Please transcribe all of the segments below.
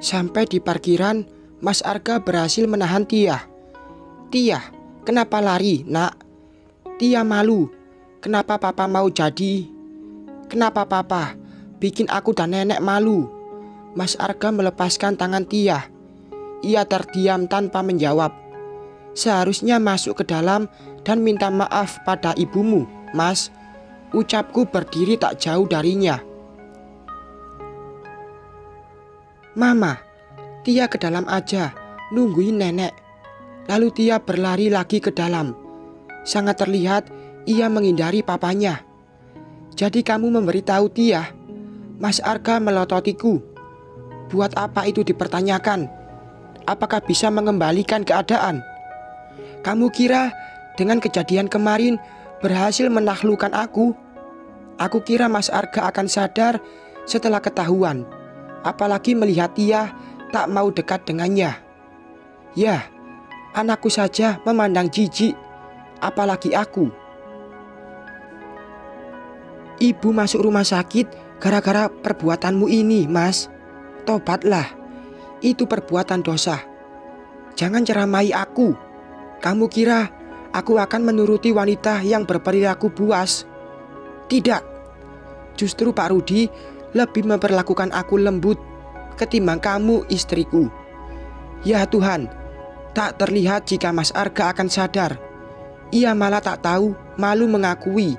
Sampai di parkiran, Mas Arga berhasil menahan Tia. "Tia, kenapa lari, nak? Tia malu. Kenapa papa mau jadi? Kenapa papa bikin aku dan nenek malu?" Mas Arga melepaskan tangan Tia. Ia terdiam tanpa menjawab. "Seharusnya masuk ke dalam dan minta maaf pada ibumu, Mas," ucapku berdiri tak jauh darinya. "Mama, Tia ke dalam aja, nungguin nenek." Lalu Tia berlari lagi ke dalam. Sangat terlihat ia menghindari papanya. "Jadi kamu memberitahu Tia?" Mas Arga melototiku. "Buat apa itu dipertanyakan? Apakah bisa mengembalikan keadaan? Kamu kira dengan kejadian kemarin berhasil menaklukkan aku? Aku kira Mas Arga akan sadar setelah ketahuan. Apalagi melihat Tia tak mau dekat dengannya. Ya, anakku saja memandang jijik, apalagi aku." "Ibu masuk rumah sakit gara-gara perbuatanmu ini, Mas. Tobatlah, itu perbuatan dosa. Jangan ceramai aku. Kamu kira aku akan menuruti wanita yang berperilaku buas? Tidak. Justru Pak Rudi lebih memperlakukan aku lembut ketimbang kamu, istriku. Ya Tuhan, tak terlihat jika Mas Arga akan sadar. Ia malah tak tahu malu mengakui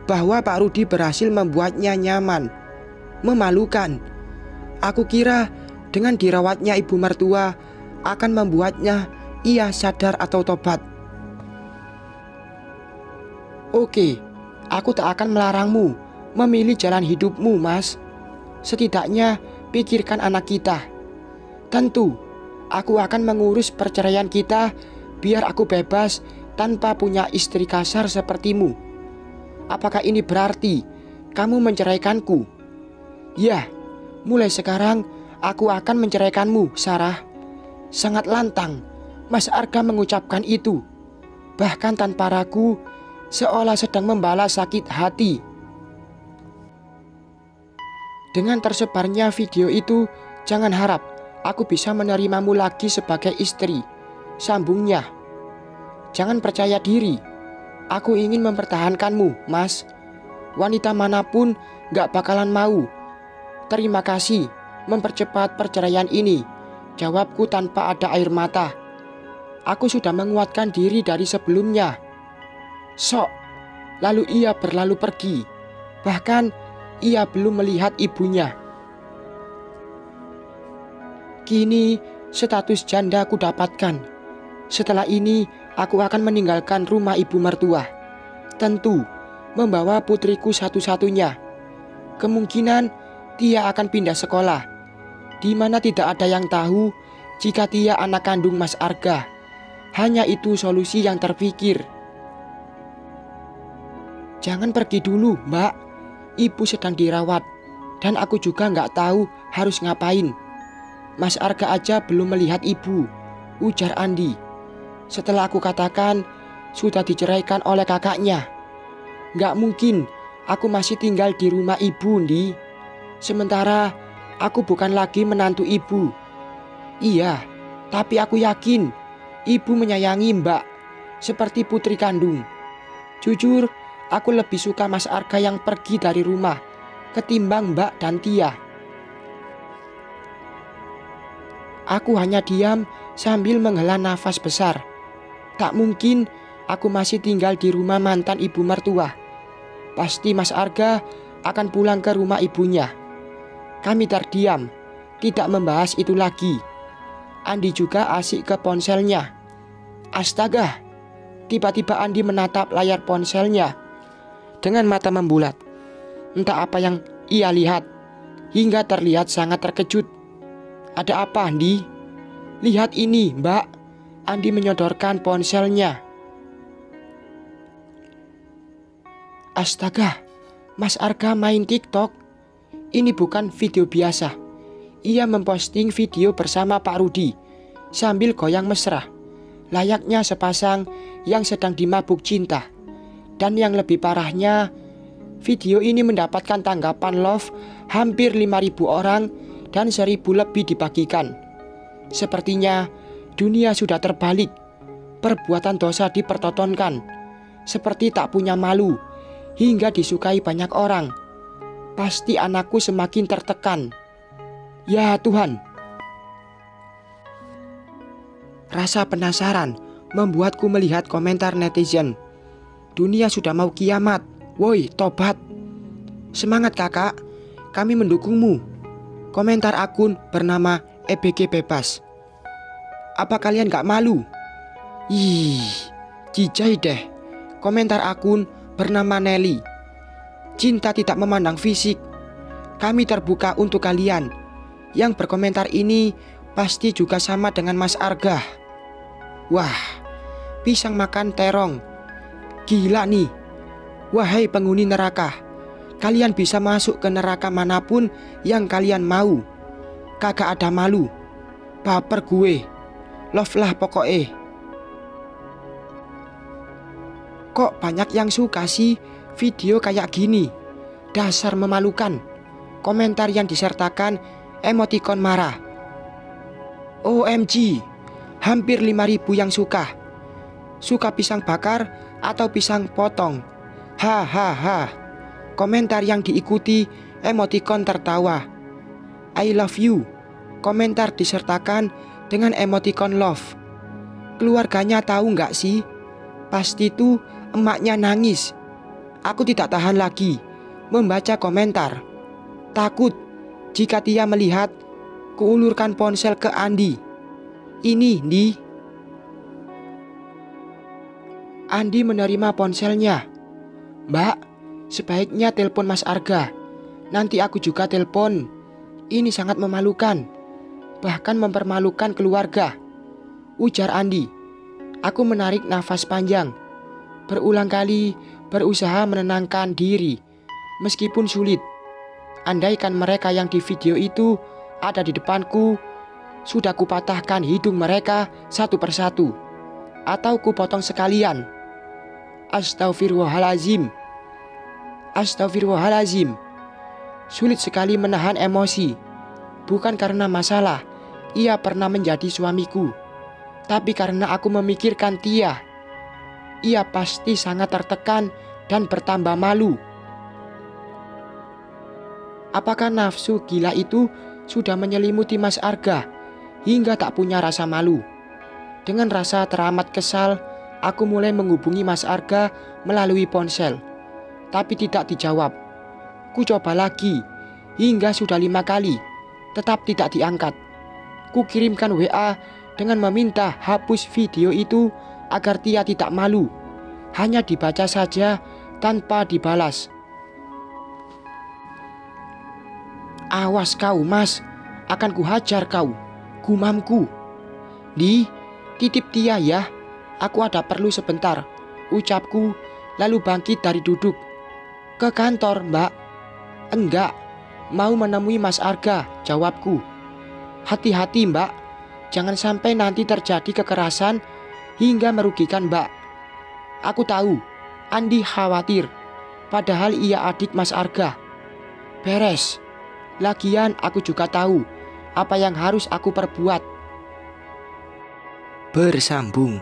bahwa Pak Rudi berhasil membuatnya nyaman. Memalukan. Aku kira dengan dirawatnya ibu mertua akan membuatnya ia sadar atau tobat. Oke, aku tak akan melarangmu memilih jalan hidupmu, Mas. Setidaknya pikirkan anak kita. Tentu, aku akan mengurus perceraian kita biar aku bebas tanpa punya istri kasar sepertimu. Apakah ini berarti kamu menceraikanku?" "Ya, mulai sekarang aku akan menceraikanmu, Sarah." Sangat lantang Mas Arga mengucapkan itu, bahkan tanpa ragu, seolah sedang membalas sakit hati. "Dengan tersebarnya video itu, jangan harap aku bisa menerimamu lagi sebagai istri," sambungnya. "Jangan percaya diri. Aku ingin mempertahankanmu, Mas. Wanita manapun gak bakalan mau. Terima kasih mempercepat perceraian ini," jawabku tanpa ada air mata. "Aku sudah menguatkan diri dari sebelumnya." Sok. Lalu ia berlalu pergi. Bahkan ia belum melihat ibunya. Kini status janda aku dapatkan. Setelah ini aku akan meninggalkan rumah ibu mertua. Tentu membawa putriku satu-satunya. Kemungkinan Tia akan pindah sekolah, di mana tidak ada yang tahu jika Tia anak kandung Mas Arga. Hanya itu solusi yang terpikir. "Jangan pergi dulu, Mbak. Ibu sedang dirawat, dan aku juga nggak tahu harus ngapain. Mas Arga aja belum melihat ibu," ujar Andi. Setelah aku katakan sudah diceraikan oleh kakaknya. "Nggak mungkin aku masih tinggal di rumah ibu, Ndi. Sementara aku bukan lagi menantu ibu." "Iya, tapi aku yakin ibu menyayangi Mbak seperti putri kandung. Jujur, aku lebih suka Mas Arga yang pergi dari rumah ketimbang Mbak dan Tia." Aku hanya diam sambil menghela nafas besar. Tak mungkin aku masih tinggal di rumah mantan ibu mertua. Pasti Mas Arga akan pulang ke rumah ibunya. Kami terdiam, tidak membahas itu lagi. Andi juga asik ke ponselnya. Astaga, tiba-tiba Andi menatap layar ponselnya dengan mata membulat. Entah apa yang ia lihat, hingga terlihat sangat terkejut. "Ada apa, Andi?" "Lihat ini, Mbak." Andi menyodorkan ponselnya. Astaga, Mas Arga main TikTok. Ini bukan video biasa. Ia memposting video bersama Pak Rudi sambil goyang mesra, layaknya sepasang yang sedang dimabuk cinta. Dan yang lebih parahnya, video ini mendapatkan tanggapan love hampir 5.000 orang dan 1000 lebih dibagikan. Sepertinya dunia sudah terbalik. Perbuatan dosa dipertontonkan seperti tak punya malu hingga disukai banyak orang. Pasti anakku semakin tertekan. Ya Tuhan. Rasa penasaran membuatku melihat komentar netizen. Dunia sudah mau kiamat. Woi, tobat. Semangat kakak, kami mendukungmu. Komentar akun bernama EBG Bebas. Apa kalian gak malu? Ih, jijai deh. Komentar akun bernama Nelly. Cinta tidak memandang fisik. Kami terbuka untuk kalian. Yang berkomentar ini pasti juga sama dengan Mas Arga. Wah, pisang makan terong. Gila nih. Wahai penghuni neraka, kalian bisa masuk ke neraka manapun yang kalian mau. Kagak ada malu. Baper gue. Love lah pokoknya. Kok banyak yang suka sih video kayak gini? Dasar memalukan. Komentar yang disertakan emotikon marah. OMG, hampir 5000 yang suka. Suka pisang bakar atau pisang potong? Hahaha. Komentar yang diikuti emotikon tertawa. I love you. Komentar disertakan dengan emotikon love. Keluarganya tahu nggak sih? Pasti tuh emaknya nangis. Aku tidak tahan lagi membaca komentar. Takut jika dia melihat kuulurkan ponsel ke Andi. Ini nih. Andi menerima ponselnya. Mbak, sebaiknya telepon Mas Arga. Nanti aku juga telepon. Ini sangat memalukan. Bahkan mempermalukan keluarga. Ujar Andi. Aku menarik nafas panjang. Berulang kali berusaha menenangkan diri. Meskipun sulit. Andaikan mereka yang di video itu ada di depanku, sudah kupatahkan hidung mereka satu persatu. Atau kupotong sekalian. Astagfirullahalazim. Astagfirullahalazim. Sulit sekali menahan emosi. Bukan karena masalah ia pernah menjadi suamiku, tapi karena aku memikirkan Tia. Ia pasti sangat tertekan dan bertambah malu. Apakah nafsu gila itu sudah menyelimuti Mas Arga hingga tak punya rasa malu? Dengan rasa teramat kesal, aku mulai menghubungi Mas Arga melalui ponsel, tapi tidak dijawab. Ku coba lagi hingga sudah 5 kali, tetap tidak diangkat. Ku kirimkan WA dengan meminta hapus video itu agar Tia tidak malu. Hanya dibaca saja tanpa dibalas. Awas kau Mas, akan kuhajar kau, gumamku. Di, titip Tia ya, aku ada perlu sebentar, ucapku lalu bangkit dari duduk. Ke kantor Mbak? Enggak, mau menemui Mas Arga, jawabku. Hati-hati Mbak, jangan sampai nanti terjadi kekerasan hingga merugikan Mbak. Aku tahu, Andi khawatir, padahal ia adik Mas Arga. Beres. Lagian aku juga tahu apa yang harus aku perbuat. Bersambung.